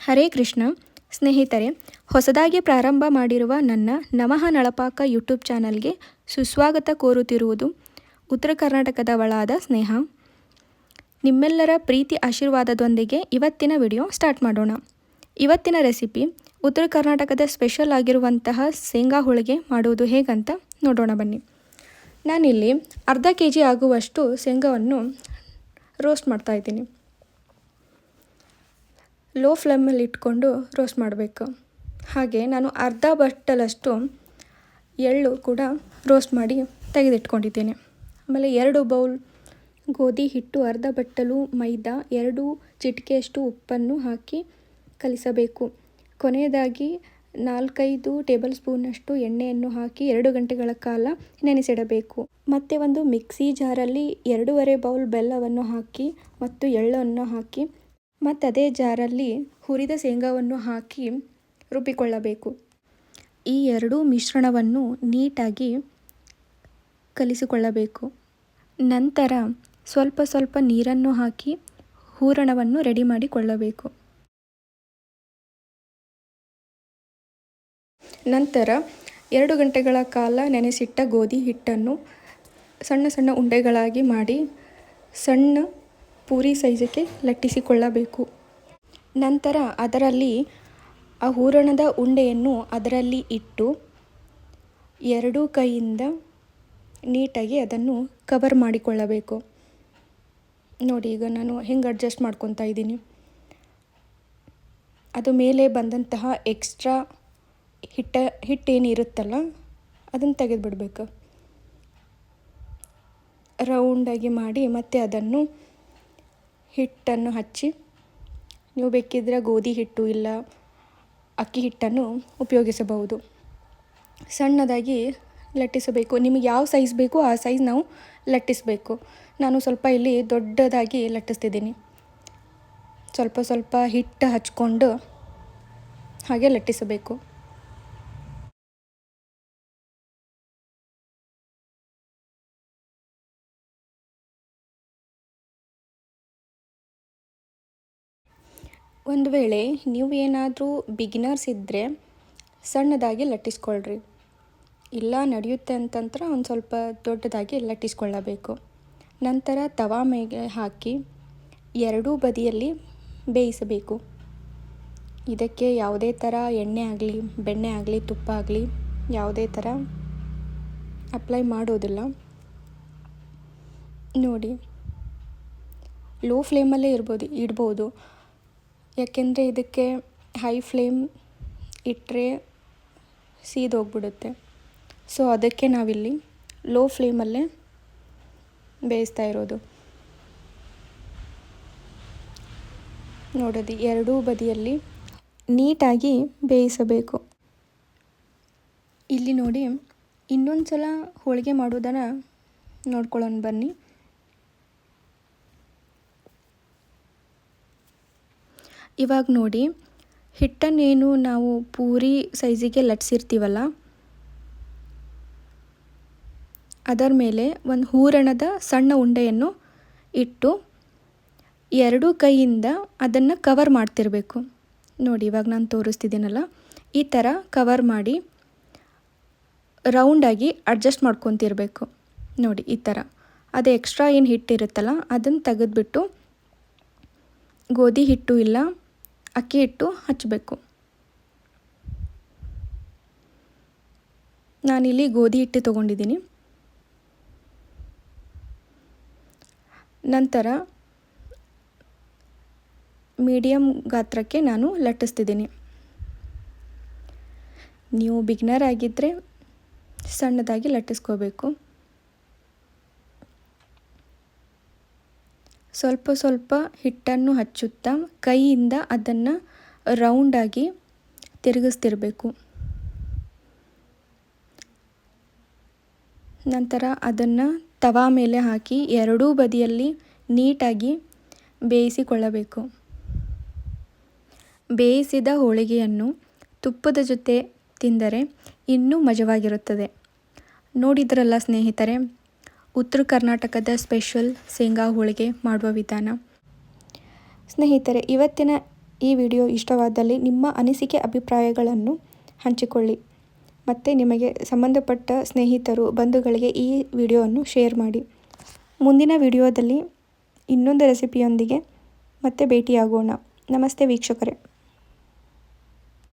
ಹರೇ ಕೃಷ್ಣ ಸ್ನೇಹಿತರೆ, ಹೊಸದಾಗಿ ಪ್ರಾರಂಭ ಮಾಡಿರುವ ನನ್ನ ನಮಃ ನಳಪಾಕ ಯೂಟ್ಯೂಬ್ ಚಾನಲ್ಗೆ ಸುಸ್ವಾಗತ ಕೋರುತ್ತಿರುವುದು ಉತ್ತರ ಕರ್ನಾಟಕದವಳಾದ ಸ್ನೇಹ. ನಿಮ್ಮೆಲ್ಲರ ಪ್ರೀತಿ ಆಶೀರ್ವಾದದೊಂದಿಗೆ ಇವತ್ತಿನ ವಿಡಿಯೋ ಸ್ಟಾರ್ಟ್ ಮಾಡೋಣ. ಇವತ್ತಿನ ರೆಸಿಪಿ ಉತ್ತರ ಕರ್ನಾಟಕದ ಸ್ಪೆಷಲ್ ಆಗಿರುವಂತಹ ಶೇಂಗಾ ಹೋಳಿಗೆ ಮಾಡುವುದು ಹೇಗಂತ ನೋಡೋಣ ಬನ್ನಿ. ನಾನಿಲ್ಲಿ ಅರ್ಧ kg ಆಗುವಷ್ಟು ಶೇಂಗಾವನ್ನು ರೋಸ್ಟ್ ಮಾಡ್ತಾಯಿದ್ದೀನಿ. ಲೋ ಫ್ಲೇಮಲ್ಲಿ ಇಟ್ಕೊಂಡು ರೋಸ್ಟ್ ಮಾಡಬೇಕು. ಹಾಗೆ ನಾನು ಅರ್ಧ ಬಟ್ಟಲಷ್ಟು ಎಳ್ಳು ಕೂಡ ರೋಸ್ಟ್ ಮಾಡಿ ತೆಗೆದಿಟ್ಕೊಂಡಿದ್ದೇನೆ. ಆಮೇಲೆ 2 ಬೌಲ್ ಗೋಧಿ ಹಿಟ್ಟು, ಅರ್ಧ ಬಟ್ಟಲು ಮೈದಾ, 2 ಚಿಟಿಕೆಯಷ್ಟು ಉಪ್ಪನ್ನು ಹಾಕಿ ಕಲಿಸಬೇಕು. ಕೊನೆಯದಾಗಿ 4-5 ಟೇಬಲ್ ಸ್ಪೂನಷ್ಟು ಎಣ್ಣೆಯನ್ನು ಹಾಕಿ 2 ಗಂಟೆಗಳ ಕಾಲ ನೆನೆಸಿಡಬೇಕು. ಮತ್ತು ಒಂದು ಮಿಕ್ಸಿ ಜಾರಲ್ಲಿ 2.5 ಬೌಲ್ ಬೆಲ್ಲವನ್ನು ಹಾಕಿ ಮತ್ತು ಎಳ್ಳನ್ನು ಹಾಕಿ ಮತ್ತು ಅದೇ ಜಾರಲ್ಲಿ ಹುರಿದ ಶೇಂಗಾವನ್ನು ಹಾಕಿ ರುಬ್ಬಿಕೊಳ್ಳಬೇಕು. ಈ ಎರಡೂ ಮಿಶ್ರಣವನ್ನು ನೀಟಾಗಿ ಕಲಿಸಿಕೊಳ್ಳಬೇಕು. ನಂತರ ಸ್ವಲ್ಪ ಸ್ವಲ್ಪ ನೀರನ್ನು ಹಾಕಿ ಹೂರಣವನ್ನು ರೆಡಿ ಮಾಡಿಕೊಳ್ಳಬೇಕು. ನಂತರ 2 ಗಂಟೆಗಳ ಕಾಲ ನೆನೆಸಿಟ್ಟ ಗೋಧಿ ಹಿಟ್ಟನ್ನು ಸಣ್ಣ ಸಣ್ಣ ಉಂಡೆಗಳಾಗಿ ಮಾಡಿ ಸಣ್ಣ ಪೂರಿ ಸೈಜಿಗೆ ಲಟ್ಟಿಸಿಕೊಳ್ಳಬೇಕು. ನಂತರ ಅದರಲ್ಲಿ ಆ ಹೂರಣದ ಉಂಡೆಯನ್ನು ಅದರಲ್ಲಿ ಇಟ್ಟು 2 ಕೈಯಿಂದ ನೀಟಾಗಿ ಅದನ್ನು ಕವರ್ ಮಾಡಿಕೊಳ್ಳಬೇಕು. ನೋಡಿ, ಈಗ ನಾನು ಹೆಂಗೆ ಅಡ್ಜಸ್ಟ್ ಮಾಡ್ಕೊತಾ ಇದ್ದೀನಿ. ಅದು ಮೇಲೆ ಬಂದಂತಹ ಎಕ್ಸ್ಟ್ರಾ ಹಿಟ್ಟೇನಿರುತ್ತಲ್ಲ ಅದನ್ನು ತೆಗೆದುಬಿಡಬೇಕು. ರೌಂಡಾಗಿ ಮಾಡಿ ಮತ್ತು ಅದನ್ನು ಹಿಟ್ಟನ್ನು ಹಚ್ಚಿ, ನೀವು ಬೇಕಿದ್ದರೆ ಗೋಧಿ ಹಿಟ್ಟು ಇಲ್ಲ ಅಕ್ಕಿ ಹಿಟ್ಟನ್ನು ಉಪಯೋಗಿಸಬಹುದು. ಸಣ್ಣದಾಗಿ ಲಟ್ಟಿಸಬೇಕು. ನಿಮಗೆ ಯಾವ ಸೈಜ್ ಬೇಕು ಆ ಸೈಜ್ ನಾವು ಲಟ್ಟಿಸಬೇಕು. ನಾನು ಸ್ವಲ್ಪ ಇಲ್ಲಿ ದೊಡ್ಡದಾಗಿ ಲಟ್ಟಿಸ್ತಿದ್ದೀನಿ. ಸ್ವಲ್ಪ ಸ್ವಲ್ಪ ಹಿಟ್ಟು ಹಚ್ಕೊಂಡು ಹಾಗೆ ಲಟ್ಟಿಸಬೇಕು. ಒಂದು ವೇಳೆ ನೀವು ಏನಾದರೂ ಬಿಗಿನರ್ಸ್ ಇದ್ದರೆ ಸಣ್ಣದಾಗಿ ಲಟ್ಟಿಸ್ಕೊಳ್ರಿ. ಇಲ್ಲ ನಡೆಯುತ್ತೆ ಅಂತಂದ್ರೆ ಒಂದು ಸ್ವಲ್ಪ ದೊಡ್ಡದಾಗಿ ಲಟ್ಟಿಸ್ಕೊಳ್ಳಬೇಕು. ನಂತರ ತವಾ ಮೇಲೆ ಹಾಕಿ 2 ಬದಿಯಲ್ಲಿ ಬೇಯಿಸಬೇಕು. ಇದಕ್ಕೆ ಯಾವುದೇ ಥರ ಎಣ್ಣೆ ಆಗಲಿ, ಬೆಣ್ಣೆ ಆಗಲಿ, ತುಪ್ಪ ಆಗಲಿ ಯಾವುದೇ ಥರ ಅಪ್ಲೈ ಮಾಡೋದಿಲ್ಲ. ನೋಡಿ, ಲೋ ಫ್ಲೇಮಲ್ಲೇ ಇಡ್ಬೋದು. ಯಾಕೆಂದರೆ ಇದಕ್ಕೆ ಹೈ ಫ್ಲೇಮ್ ಇಟ್ಟರೆ ಸೀದೋಗ್ಬಿಡುತ್ತೆ. ಸೊ ಅದಕ್ಕೆ ನಾವಿಲ್ಲಿ ಲೋ ಫ್ಲೇಮಲ್ಲೇ ಬೇಯಿಸ್ತಾ ಇರೋದು. ನೋಡೋದು 2 ಬದಿಯಲ್ಲಿ ನೀಟಾಗಿ ಬೇಯಿಸಬೇಕು. ಇಲ್ಲಿ ನೋಡಿ, ಇನ್ನೊಂದು ಸಲ ಹೋಳಿಗೆ ಮಾಡೋದನ್ನು ನೋಡ್ಕೊಳ್ಳೋಣ ಬನ್ನಿ. ಇವಾಗ ನೋಡಿ, ಹಿಟ್ಟನ್ನೇನು ನಾವು ಪೂರಿ ಸೈಜಿಗೆ ಲಟ್ಸಿರ್ತೀವಲ್ಲ ಅದರ ಮೇಲೆ ಒಂದು ಹೂರಣದ ಸಣ್ಣ ಉಂಡೆಯನ್ನು ಇಟ್ಟು 2 ಕೈಯಿಂದ ಅದನ್ನು ಕವರ್ ಮಾಡ್ತಿರಬೇಕು. ನೋಡಿ, ಇವಾಗ ನಾನು ತೋರಿಸ್ತಿದ್ದೀನಲ್ಲ ಈ ಥರ ಕವರ್ ಮಾಡಿ ರೌಂಡಾಗಿ ಅಡ್ಜಸ್ಟ್ ಮಾಡ್ಕೊತಿರ್ಬೇಕು. ನೋಡಿ, ಈ ಥರ ಅದು ಎಕ್ಸ್ಟ್ರಾ ಏನು ಹಿಟ್ಟಿರುತ್ತಲ್ಲ ಅದನ್ನು ತೆಗೆದುಬಿಟ್ಟು ಗೋಧಿ ಹಿಟ್ಟು ಇಲ್ಲ ಅಕ್ಕಿ ಹಿಟ್ಟು ಹಚ್ಚಬೇಕು. ನಾನಿಲ್ಲಿ ಗೋಧಿ ಹಿಟ್ಟು ತೊಗೊಂಡಿದ್ದೀನಿ. ನಂತರ ಮೀಡಿಯಮ್ ಗಾತ್ರಕ್ಕೆ ನಾನು ಲಟ್ಟಿಸ್ತಿದ್ದೀನಿ. ನೀವು ಬಿಗಿನರ್ ಆಗಿದ್ದರೆ ಸಣ್ಣದಾಗಿ ಲಟ್ಟಿಸ್ಕೋಬೇಕು. ಸ್ವಲ್ಪ ಸ್ವಲ್ಪ ಹಿಟ್ಟನ್ನು ಹಚ್ಚುತ್ತಾ ಕೈಯಿಂದ ಅದನ್ನು ರೌಂಡಾಗಿ ತಿರುಗಿಸ್ತಿರಬೇಕು. ನಂತರ ಅದನ್ನು ತವಾ ಮೇಲೆ ಹಾಕಿ 2 ಬದಿಯಲ್ಲಿ ನೀಟಾಗಿ ಬೇಯಿಸಿಕೊಳ್ಳಬೇಕು. ಬೇಯಿಸಿದ ಹೋಳಿಗೆಯನ್ನು ತುಪ್ಪದ ಜೊತೆ ತಿಂದರೆ ಇನ್ನೂ ಮಜವಾಗಿರುತ್ತದೆ. ನೋಡಿದ್ರಲ್ಲ ಸ್ನೇಹಿತರೆ, ಉತ್ತರ ಕರ್ನಾಟಕದ ಸ್ಪೆಷಲ್ ಶೇಂಗಾ ಹೋಳಿಗೆ ಮಾಡುವ ವಿಧಾನ. ಸ್ನೇಹಿತರೆ, ಇವತ್ತಿನ ಈ ವಿಡಿಯೋ ಇಷ್ಟವಾದಲ್ಲಿ ನಿಮ್ಮ ಅನಿಸಿಕೆ ಅಭಿಪ್ರಾಯಗಳನ್ನು ಹಂಚಿಕೊಳ್ಳಿ ಮತ್ತು ನಿಮಗೆ ಸಂಬಂಧಪಟ್ಟ ಸ್ನೇಹಿತರು ಬಂಧುಗಳಿಗೆ ಈ ವಿಡಿಯೋವನ್ನು ಶೇರ್ ಮಾಡಿ. ಮುಂದಿನ ವಿಡಿಯೋದಲ್ಲಿ ಇನ್ನೊಂದು ರೆಸಿಪಿಯೊಂದಿಗೆ ಮತ್ತೆ ಭೇಟಿಯಾಗೋಣ. ನಮಸ್ತೆ ವೀಕ್ಷಕರೇ.